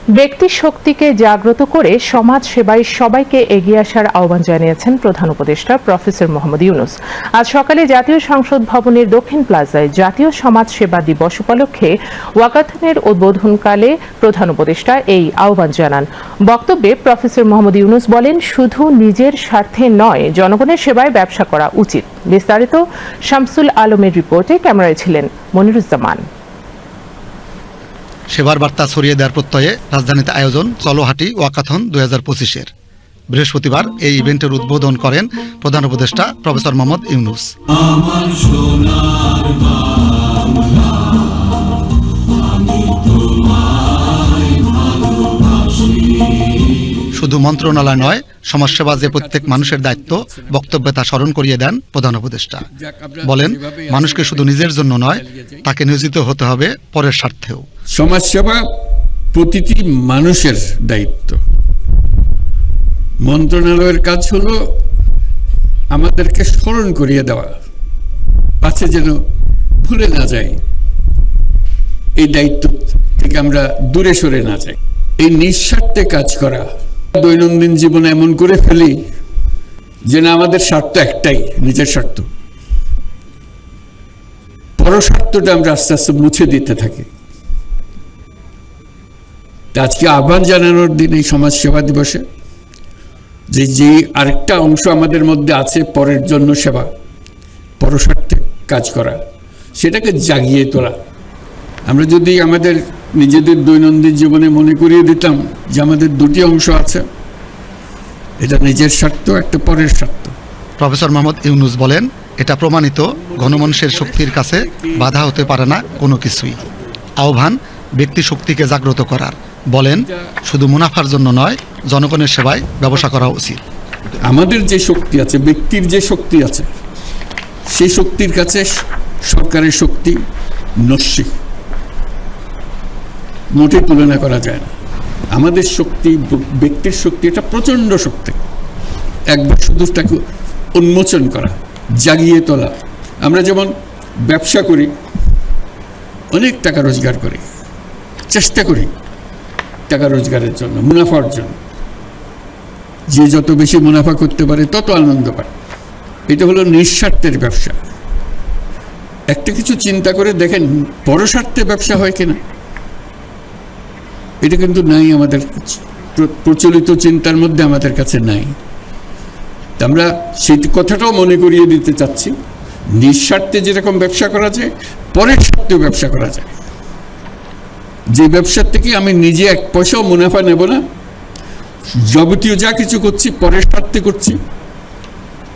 ব্যক্তি শক্তিকে জাগ্রত করে সমাজ সেবায় সবাইকে এগিয়ে আসার আহ্বান জানিয়েছেন প্রধান উপদেষ্টা প্রফেসর মোহাম্মদ ইউনূস। আজ সকালে জাতীয় সংসদ ভবনের দক্ষিণ প্লাজায় জাতীয় সমাজ সেবা দিবস উপলক্ষে ওয়াকাথনের উদ্বোধনকালে প্রধান উপদেষ্টা এই আহ্বান জানান। বক্তব্যে প্রফেসর মোহাম্মদ ইউনূস বলেন, শুধু নিজের স্বার্থে নয়, জনগণের সেবায় ব্যবসা করা উচিত। বিস্তারিত শামসুল আলমের রিপোর্টে ক্যামেরায় ছিলেন মনিরুজ্জামান। সেবার বার্তা ছড়িয়ে দেওয়ার প্রত্যয়ে রাজধানীতে আয়োজন চলো হাঁটি ওয়াকাথন 2025-এর। বৃহস্পতিবার এই ইভেন্টের উদ্বোধন করেন প্রধান উপদেষ্টা প্রফেসর মোহাম্মদ ইউনূস। শুধু মন্ত্রণালয় নয়, সমাজসেবা যে প্রত্যেক মানুষের দায়িত্ব, বক্তব্যে তা স্মরণ করিয়ে দেন প্রধান উপদেষ্টা। বলেন, মানুষকে শুধু নিজের জন্য নয়, তাকে নিয়োজিত হতে হবে পরের স্বার্থেও। সমাজসেবা প্রতিটি মানুষের দায়িত্ব। মন্ত্রণালয়ের কাজ হলো আমাদেরকে স্মরণ করিয়ে দেওয়া, পাছে যেন ভুলে না যাই, এই দায়িত্ব থেকে আমরা দূরে সরে না যাই। এই নিঃস্বার্থে কাজ করা, দৈনন্দিন জীবনে এমন করে ফেলি যে না, আমাদের স্বার্থ একটাই, নিজের স্বার্থ। পরস্বার্থটা আমরা আস্তে আস্তে মুছে দিতে থাকি। আজকে আহ্বান জানানোর দিন এই সমাজ সেবা দিবসে যে আরেকটা অংশ আমাদের মধ্যে আছে, পরের জন্য সেবা, পরস্বার্থে কাজ করা, সেটাকে জাগিয়ে তোলা। আমরা যদি আমাদের নিজেদের দৈনন্দিন জীবনে মনে করিয়ে দিতাম যে আমাদের দুটি অংশ আছে, এটা নিজের স্বার্থ, একটা পরের স্বার্থ। প্রফেসর মোহাম্মদ ইউনূস বলেন, এটা প্রমাণিত, গণমানুষের শক্তির কাছে বাধা হতে পারে না কোনো কিছুই। আহ্বান ব্যক্তি শক্তিকে জাগ্রত করার। বলেন, শুধু মুনাফার জন্য নয়, জনগণের সেবায় ব্যবসা করা উচিত। আমাদের যে শক্তি আছে, ব্যক্তির যে শক্তি আছে, সেই শক্তির কাছে সরকারের শক্তি নস্যি, মোটেই তুলনা করা যায় না। আমাদের শক্তি, ব্যক্তির শক্তি, এটা প্রচণ্ড শক্তি। একবার শুধু তাকে উন্মোচন করা, জাগিয়ে তোলা। আমরা যেমন ব্যবসা করি, অনেক টাকা রোজগার করি, চেষ্টা করি টাকা রোজগারের জন্য, মুনাফার জন্য। যে যত বেশি মুনাফা করতে পারে তত আনন্দ পায়। এটা হলো নিঃস্বার্থের ব্যবসা। একটা কিছু চিন্তা করে দেখেন, পরস্বার্থে ব্যবসা হয় কিনা। এটা কিন্তু নাই, আমাদের প্রচলিত চিন্তার মধ্যে আমাদের কাছে নাই। আমরা সেই কথাটাও মনে করিয়ে দিতে চাচ্ছি, নিঃস্বার্থে যেরকম ব্যবসা করা যায়, পরের স্বার্থেও ব্যবসা করা যায়। যে ব্যবসার থেকে আমি নিজে এক পয়সাও মুনাফা নেব না, যাবতীয় যা কিছু করছি পরের স্বার্থে করছি,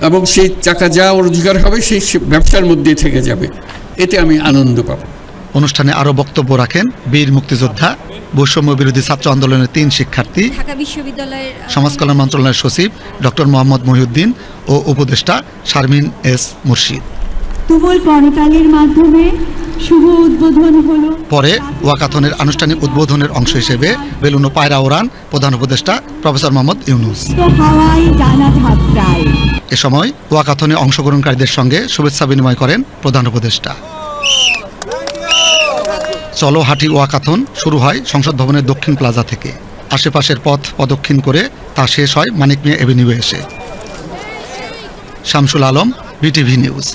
এবং সেই টাকা যা রোজগার হবে সেই ব্যবসার মধ্যেই থেকে যাবে, এতে আমি আনন্দ পাব। অনুষ্ঠানে আরও বক্তব্য রাখেন বীর মুক্তিযোদ্ধা, বৈষম্য বিরোধী ছাত্র আন্দোলনের 3 শিক্ষার্থী, ঢাকা বিশ্ববিদ্যালয়ের সমাজ কল্যাণ মন্ত্রণালয়ের সচিব ডক্টর মোহাম্মদ মহিউদ্দিন ও উপদেষ্টা শারমিন এস মুর্শিদ। তুমুল করতালির মাধ্যমে শুভ উদ্বোধন হলো। পরে ওয়াকাথনের আনুষ্ঠানিক উদ্বোধনের অংশ হিসেবে বেলুন ও পায়রা ওড়ান প্রধান উপদেষ্টা প্রফেসর মোহাম্মদ ইউনূস। এ সময় ওয়াকাথনে অংশগ্রহণকারীদের সঙ্গে শুভেচ্ছা বিনিময় করেন প্রধান উপদেষ্টা। চলো হাঁটি ওয়াকাথন শুরু হয় সংসদ ভবনের দক্ষিণ প্লাজা থেকে। আশেপাশের পথ প্রদক্ষিণ করে তা শেষ হয় মানিক মিয়া এভিনিউ এসে। Shamsul Alam, BTV news.